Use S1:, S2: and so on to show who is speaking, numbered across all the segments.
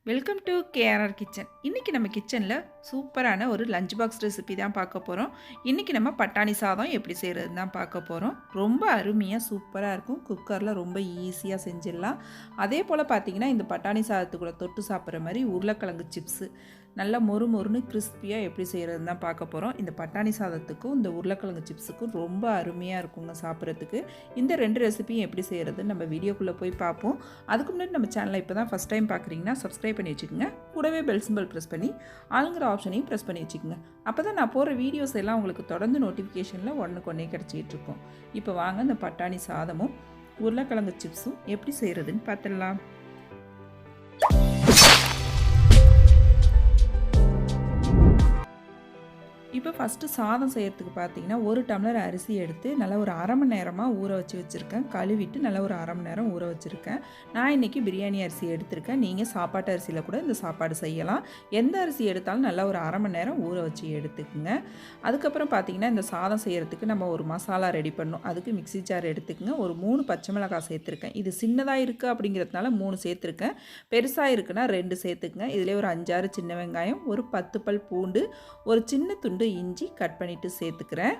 S1: Welcome to KRR kitchen. இன்றைக்கி நம்ம கிச்சனில் சூப்பரான ஒரு லஞ்ச் பாக்ஸ் ரெசிபி தான் பார்க்க போகிறோம். இன்றைக்கி நம்ம பட்டாணி சாதம் எப்படி செய்கிறது தான் பார்க்க போகிறோம். ரொம்ப அருமையாக சூப்பராக இருக்கும். குக்கரில் ரொம்ப ஈஸியாக செஞ்சிடலாம். அதே போல் பார்த்திங்கன்னா இந்த பட்டாணி சாதத்துக்கூட தொட்டு சாப்பிட்ற மாதிரி உருளைக்கிழங்கு சிப்ஸு நல்லா மொறு மொறுன்னு கிறிஸ்பியாக எப்படி செய்கிறது தான் பார்க்க போகிறோம். இந்த பட்டாணி சாதத்துக்கும் இந்த உருளைக்கிழங்கு சிப்ஸுக்கும் ரொம்ப அருமையாக இருக்குங்க சாப்பிட்றதுக்கு. இந்த ரெண்டு ரெசிபியும் எப்படி செய்கிறதுன்னு நம்ம வீடியோக்குள்ளே போய் பார்ப்போம். அதுக்கு முன்னாடி நம்ம சேனலை இப்போ தான் ஃபஸ்ட் டைம் பார்க்குறீங்கன்னா சப்ஸ்கிரைப் பண்ணி வச்சுக்கோங்க. கூடவே பெல் சிம்பிள் ப்ரெஸ் பண்ணி ஆளுங்கிற ஆப்ஷனையும் ப்ரெஸ் பண்ணி வச்சுக்கோங்க. அப்போ தான் நான் போகிற வீடியோஸ் எல்லாம் உங்களுக்கு தொடர்ந்து நோட்டிஃபிகேஷனில் ஒன்றுக்கு கிடச்சிக்கிட்டு இருக்கும். இப்போ வாங்க இந்த பட்டாணி சாதமும் உருளைக்கிழங்கு சிப்ஸும் எப்படி செய்கிறதுன்னு பார்த்துடலாம். இப்போ ஃபஸ்ட்டு சாதம் செய்கிறதுக்கு பார்த்தீங்கன்னா 1 டம்ளர் அரிசி எடுத்து நல்லா ஒரு அரை மணி நேரமாக ஊற வச்சுருக்கேன். கழுவிட்டு நல்லா ஒரு அரை மணி நேரம் ஊற வச்சுருக்கேன். நான் இன்றைக்கி பிரியாணி அரிசி எடுத்திருக்கேன். நீங்கள் சாப்பாட்டு அரிசியில் கூட இந்த சாப்பாடு செய்யலாம். எந்த அரிசி எடுத்தாலும் நல்லா ஒரு அரை மணி நேரம் ஊற வச்சு எடுத்துக்குங்க. அதுக்கப்புறம் பார்த்தீங்கன்னா இந்த சாதம் செய்கிறதுக்கு நம்ம ஒரு மசாலா ரெடி பண்ணணும். அதுக்கு மிக்ஸி ஜார் எடுத்துக்குங்க. ஒரு 3 பச்சை மிளகாய் சேர்த்துருக்கேன். இது சின்னதாக இருக்குது அப்படிங்கிறதுனால 3 சேர்த்துருக்கேன். பெருசாக இருக்குன்னா 2 சேர்த்துக்குங்க. இதிலே ஒரு 5-6 சின்ன வெங்காயம், ஒரு 10 பல் பூண்டு, ஒரு சின்ன துண்டு இஞ்சி கட் பண்ணிவிட்டு சேர்த்துக்கிறேன்.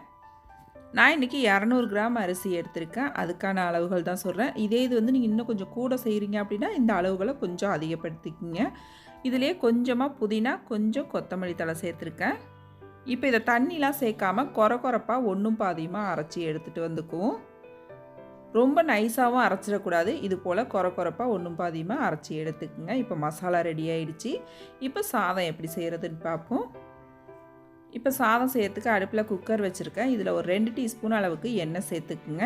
S1: நான் இன்றைக்கி 200 கிராம் அரிசி எடுத்திருக்கேன். அதுக்கான அளவுகள் தான் சொல்கிறேன். இது வந்து நீங்கள் இன்னும் கொஞ்சம் கூட செய்கிறீங்க அப்படின்னா இந்த அளவுகளை கொஞ்சம் அதிகப்படுத்திக்கிங்க. இதிலே கொஞ்சமாக புதினா, கொஞ்சம் கொத்தமல்லி தழை சேர்த்துருக்கேன். இப்போ இதை தண்ணிலாம் சேர்க்காமல் கொரப்பாக ஒன்றும் பாதியமாக அரைச்சி எடுத்துகிட்டு வந்துக்குவோம். ரொம்ப நைஸாகவும் அரைச்சிடக்கூடாது. இது போல் கொரப்பாக ஒன்றும் பாதியமாக அரைச்சி எடுத்துக்குங்க. இப்போ மசாலா ரெடி ஆகிடுச்சு. இப்போ சாதம் எப்படி செய்கிறதுன்னு பார்ப்போம். இப்போ சாதம் செய்யறதுக்கு அடுப்பில் குக்கர் வச்சுருக்கேன். இதில் ஒரு 2 டீஸ்பூன் அளவுக்கு எண்ணெய் சேர்த்துக்குங்க.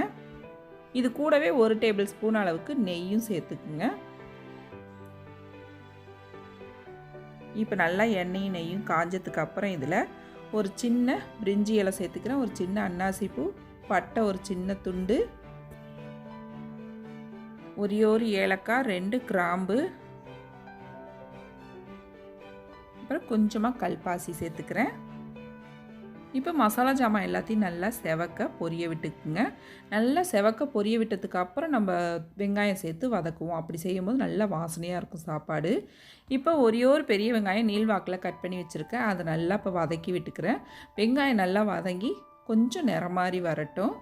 S1: இது கூடவே 1 டேபிள் ஸ்பூன் அளவுக்கு நெய்யும் சேர்த்துக்குங்க. இப்போ நல்லா எண்ணெயும் நெய்யும் காஞ்சதுக்கு அப்புறம் இதில் ஒரு சின்ன பிரிஞ்சி இலை சேர்த்துக்கிறேன். ஒரு சின்ன அன்னாசி பூ, பட்டை ஒரு சின்ன துண்டு, ஒரே ஒரு ஏலக்காய், 2 கிராம்பு, அப்புறம் கொஞ்சமாக கல்பாசி சேர்த்துக்கிறேன். இப்போ மசாலா ஜாமான் எல்லாத்தையும் நல்லா செவக்க பொரிய விட்டுக்குங்க. நல்லா செவக்க பொரிய விட்டதுக்கு அப்புறம் நம்ம வெங்காயம் சேர்த்து வதக்குவோம். அப்படி செய்யும்போது நல்லா வாசனையாக இருக்கும் சாப்பாடு. இப்போ ஒரே ஒரு பெரிய வெங்காயம் நீள்வாக்கில் கட் பண்ணி வச்சுருக்கேன். அதை நல்லா இப்போ வதக்கி விட்டுக்கிறேன். வெங்காயம் நல்லா வதங்கி கொஞ்சம் நிறம் மாதிரி வரட்டும்.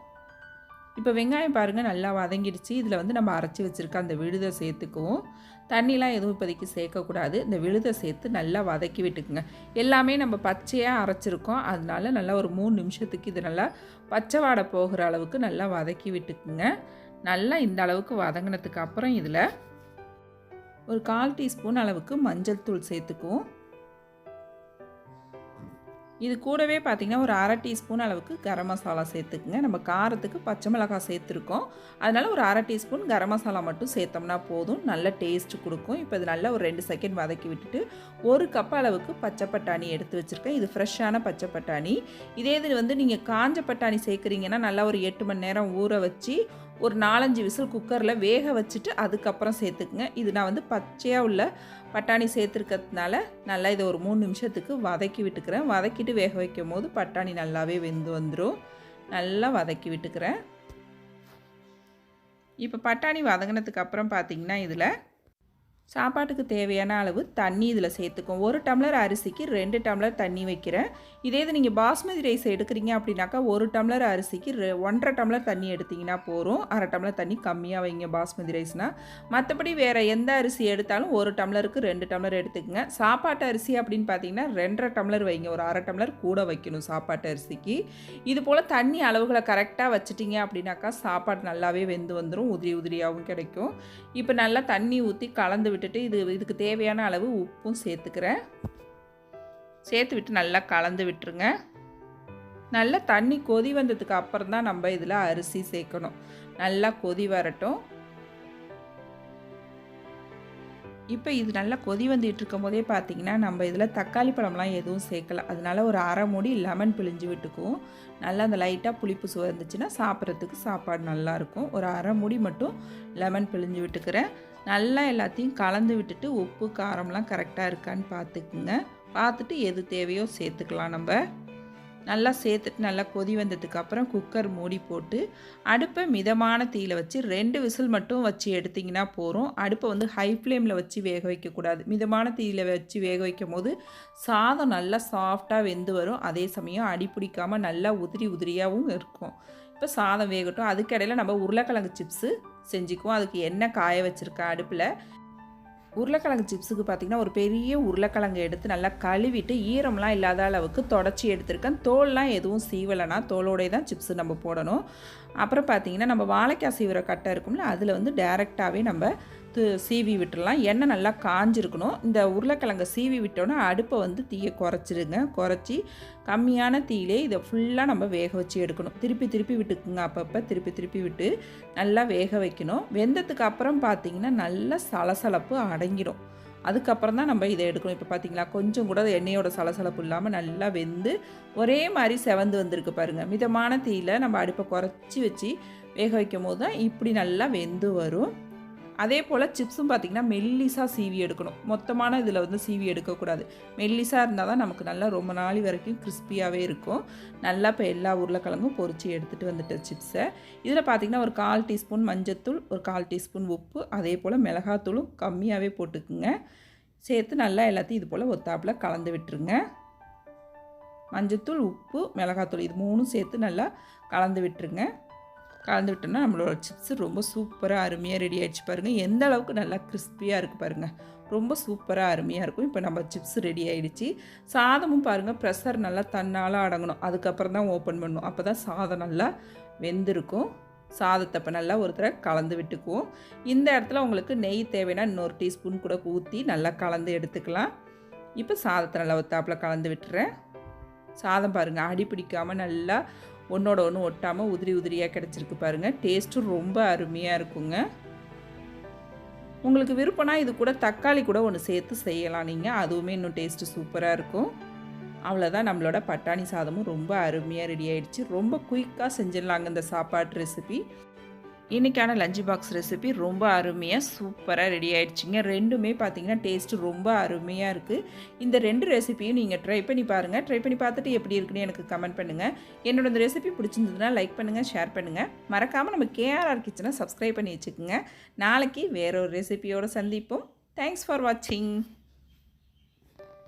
S1: இப்போ வெங்காயம் பாருங்கள் நல்லா வதங்கிடுச்சு. இதில் வந்து நம்ம அரைச்சி வச்சுருக்க அந்த விழுதை சேர்த்துக்குவோம். தண்ணிலாம் எதுவும் இப்போதைக்கு சேர்க்கக்கூடாது. இந்த விழுதை சேர்த்து நல்லா வதக்கி விட்டுக்குங்க. எல்லாமே நம்ம பச்சையாக அரைச்சிருக்கோம். அதனால நல்லா ஒரு 3 நிமிஷத்துக்கு இது நல்லா பச்சை வாடை போகிற அளவுக்கு நல்லா வதக்கி விட்டுக்குங்க. நல்லா இந்த அளவுக்கு வதங்கினதுக்கு அப்புறம் இதில் ஒரு 1/4 டீஸ்பூன் அளவுக்கு மஞ்சள் தூள் சேர்த்துக்குவோம். இது கூடவே பார்த்திங்கன்னா ஒரு அரை டீஸ்பூன் அளவுக்கு கரம் மசாலா சேர்த்துக்குங்க. நம்ம காரத்துக்கு பச்சை மிளகாய் சேர்த்துருக்கோம். அதனால் ஒரு அரை டீஸ்பூன் கரம் மசாலா மட்டும் சேர்த்தோம்னா போதும். நல்ல டேஸ்ட் கொடுக்கும். இப்போ இது நல்லா ஒரு 2 செகண்ட் வதக்கி விட்டுட்டு 1 கப் அளவுக்கு பச்சை பட்டாணி எடுத்து வச்சுருக்கேன். இது ஃப்ரெஷ்ஷான பச்சை பட்டாணி. இது வந்து நீங்கள் காஞ்ச பட்டாணி சேர்க்குறீங்கன்னா நல்லா ஒரு 8 மணி நேரம் ஊற வச்சு ஒரு 4-5 விசில் குக்கரில் வேக வச்சுட்டு அதுக்கப்புறம் சேர்த்துக்குங்க. இது நான் வந்து பச்சையாக உள்ள பட்டாணி சேர்த்துருக்கிறதுனால நல்லா இதை ஒரு 3 நிமிஷத்துக்கு வதக்கி விட்டுக்கிறேன். வதக்கிட்டு வேக வைக்கும் போது பட்டாணி நல்லாவே வெந்து வந்துடும். நல்லா வதக்கி விட்டுக்கிறேன். இப்போ பட்டாணி வதங்கினதுக்கு அப்புறம் பார்த்திங்கன்னா இதில் சாப்பாட்டுக்கு தேவையான அளவு தண்ணி இதில் சேர்த்துக்கும். 1 டம்ளர் அரிசிக்கு 2 டம்ளர் தண்ணி வைக்கிறேன். இது நீங்கள் பாஸ்மதி ரைஸ் எடுக்கிறீங்க அப்படின்னாக்கா 1 டம்ளர் அரிசிக்கு 1.5 டம்ளர் தண்ணி எடுத்திங்கன்னா போகிறோம். அரை டம்ளர் தண்ணி கம்மியாக வைங்க பாஸ்மதி ரைஸ்னால். மற்றபடி வேறு எந்த அரிசி எடுத்தாலும் 1 டம்ளருக்கு 2 டம்ளர் எடுத்துக்கங்க. சாப்பாட்டு அரிசி அப்படின்னு பார்த்தீங்கன்னா 2.5 டம்ளர் வைங்க. ஒரு அரை டம்ளர் கூட வைக்கணும் சாப்பாட்டு அரிசிக்கு. இது போல் தண்ணி அளவுகளை கரெக்டாக வச்சுட்டிங்க அப்படின்னாக்கா சாப்பாடு நல்லாவே வெந்து வந்துடும். உதிரி உதிரியாகவும் கிடைக்கும். இப்போ நல்லா தண்ணி ஊற்றி கலந்து விட்டுட்டு இதுக்கு தேவையான அளவு உப்பும் சேர்த்துக்கிறேன். சேர்த்து விட்டு நல்லா கலந்து விட்டுருங்க. நல்லா தண்ணி கொதி வந்ததுக்கு அப்புறம் தான் நம்ம இதில் அரிசி சேர்க்கணும். நல்லா கொதி வரட்டும். இப்போ இது நல்லா கொதி வந்துட்டு இருக்கும் போதே பார்த்தீங்கன்னா நம்ம இதில் தக்காளி பழம்லாம் எதுவும் சேர்க்கல. அதனால ஒரு அரை மூடி லெமன் பிழிஞ்சு விட்டுக்குவோம். நல்லா அந்த லைட்டாக புளிப்பு சுவை இருந்துச்சுன்னா சாப்பிட்றதுக்கு சாப்பாடு நல்லாயிருக்கும். ஒரு அரை மூடி மட்டும் லெமன் பிழிஞ்சு விட்டுக்கிறேன். நல்லா எல்லாத்தையும் கலந்து விட்டுட்டு உப்பு காரம்லாம் கரெக்டாக இருக்கான்னு பார்த்துக்குங்க. பார்த்துட்டு எது தேவையோ சேர்த்துக்கலாம் நம்ம. நல்லா சேர்த்துட்டு நல்லா கொதி வந்ததுக்கப்புறம் குக்கர் மூடி போட்டு அடுப்பை மிதமான தீயில் வச்சு 2 விசில் மட்டும் வச்சு எடுத்திங்கன்னா போதும். அடுப்பை வந்து ஹை ஃப்ளேமில் வச்சு வேக வைக்கக்கூடாது. மிதமான தீயில் வச்சு வேக வைக்கும் போது சாதம் நல்லா சாஃப்டாக வெந்து வரும். அதே சமயம் அடி பிடிக்காமல் நல்லா உதிரி உதிரியாகவும் இருக்கும். இப்போ சாதம் வேகட்டும். அதுக்கிடையில் நம்ம உருளைக்கிழங்கு சிப்ஸு செஞ்சுக்குவோம். அதுக்கு எண்ணெய் காய வச்சுருக்கேன் அடுப்பில். உருளைக்கிழங்கு சிப்ஸுக்கு பார்த்திங்கன்னா ஒரு பெரிய உருளைக்கிழங்கு எடுத்து நல்லா கழுவிட்டு ஈரம்லாம் இல்லாத அளவுக்கு தொடச்சி எடுத்துருக்கேன். தோல்லாம் எதுவும் சீவலைனா தோலோடே தான் சிப்ஸு நம்ம போடணும். அப்புறம் பார்த்திங்கன்னா நம்ம வாழைக்காய் சீவிர கட்டை இருக்கும்ல, அதில் வந்து டேரெக்டாகவே நம்ம சீவி விட்டுடலாம். எண்ணெய் நல்லா காஞ்சிருக்கணும். இந்த உருளைக்கிழங்கை சீவி விட்டோன்னா அடுப்பை வந்து தீயை குறைச்சிடுங்க. குறைச்சி கம்மியான தீயிலே இதை ஃபுல்லாக நம்ம வேக வச்சு எடுக்கணும். திருப்பி திருப்பி விட்டுக்குங்க. அப்பப்போ திருப்பி திருப்பி விட்டு நல்லா வேக வைக்கணும். வெந்ததுக்கு அப்புறம் பார்த்திங்கன்னா நல்லா சலசலப்பு அடங்கிடும். அதுக்கப்புறம் தான் நம்ம இதை எடுக்கணும். இப்போ பார்த்திங்களா கொஞ்சம் கூட எண்ணெயோட சலசலப்பு இல்லாமல் நல்லா வெந்து ஒரே மாதிரி செவந்து வந்திருக்கு பாருங்கள். மிதமான தீயில் நம்ம அடுப்பை குறைச்சி வச்சு வேக வைக்கும் போது தான் இப்படி நல்லா வெந்து வரும். அதே போல் சிப்ஸும் பார்த்திங்கன்னா மெல்லிஸாக சீவி எடுக்கணும். மொத்தமான இதில் வந்து சீவி எடுக்கக்கூடாது. மெல்லிஸாக இருந்தால் தான் நமக்கு நல்லா ரொம்ப நாள் வரைக்கும் கிறிஸ்பியாகவே இருக்கும். நல்லா இப்போ எல்லா உருளைக்கிழங்கும் பொரித்து எடுத்துகிட்டு வந்துட்ட சிப்ஸை இதில் பார்த்திங்கன்னா ஒரு 1/4 டீஸ்பூன் மஞ்சத்தூள், ஒரு 1/4 டீஸ்பூன் உப்பு, அதே போல் மிளகாத்தூளும் கம்மியாகவே போட்டுக்குங்க. சேர்த்து நல்லா எல்லாத்தையும் இது போல் ஒத்தாப்பில் கலந்து விட்டுருங்க. மஞ்சத்தூள், உப்பு, மிளகாத்தூள் இது 3ம் சேர்த்து நல்லா கலந்து விட்டுருங்க. கலந்து விட்டோம்னா நம்மளோட சிப்ஸு ரொம்ப சூப்பராக அருமையாக ரெடி ஆகிடுச்சு பாருங்கள். எந்த அளவுக்கு நல்லா கிறிஸ்பியாக இருக்குது பாருங்கள். ரொம்ப சூப்பராக அருமையாக இருக்கும். இப்போ நம்ம சிப்ஸ் ரெடி ஆகிடுச்சு. சாதமும் பாருங்கள் ப்ரெஷர் நல்லா தன்னால் அடங்கணும். அதுக்கப்புறம் தான் ஓப்பன் பண்ணணும். அப்போ தான் சாதம் நல்லா வெந்திருக்கும். சாதத்தை இப்போ நல்லா ஒரு தடவை கலந்து விட்டுக்குவோம். இந்த இடத்துல உங்களுக்கு நெய் தேவைன்னா இன்னொரு டீஸ்பூன் கூட ஊற்றி நல்லா கலந்து எடுத்துக்கலாம். இப்போ சாதத்தை நல்லா ஒத்தாப்பில் கலந்து விட்டுறேன். சாதம் பாருங்கள் அடி பிடிக்காமல் நல்லா ஒன்றோட ஒன்று ஒட்டாமல் உதிரி உதிரியாக கிடச்சிருக்கு பாருங்கள். டேஸ்ட்டும் ரொம்ப அருமையாக இருக்குங்க. உங்களுக்கு விருப்பம்னா இது கூட தக்காளி கூட ஒன்று சேர்த்து செய்யலாம் நீங்கள். அதுவுமே இன்னும் டேஸ்ட்டு சூப்பராக இருக்கும். அவ்வளோதான், நம்மளோட பட்டாணி சாதமும் ரொம்ப அருமையாக ரெடி ஆகிடுச்சு. ரொம்ப குயிக்காக செஞ்சிடலாங்க இந்த சாப்பாட்டு ரெசிபி. இன்றைக்கான லஞ்ச் பாக்ஸ் ரெசிபி ரொம்ப அருமையாக சூப்பராக ரெடி ஆகிடுச்சிங்க. ரெண்டுமே பார்த்திங்கன்னா டேஸ்ட்டு ரொம்ப அருமையாக இருக்குது. இந்த 2 ரெசிபியும் நீங்கள் ட்ரை பண்ணி பாருங்கள். ட்ரை பண்ணி பார்த்துட்டு எப்படி இருக்குன்னு எனக்கு கமெண்ட் பண்ணுங்கள். என்னோட இந்த ரெசிபி பிடிச்சிருந்ததுன்னா லைக் பண்ணுங்கள், ஷேர் பண்ணுங்கள். மறக்காமல் நம்ம கேஆர்ஆர் கிச்சனை சப்ஸ்கிரைப் பண்ணி வச்சுக்கோங்க. நாளைக்கு வேற ஒரு ரெசிபியோடு சந்திப்போம். தேங்க்ஸ் ஃபார் வாட்சிங்.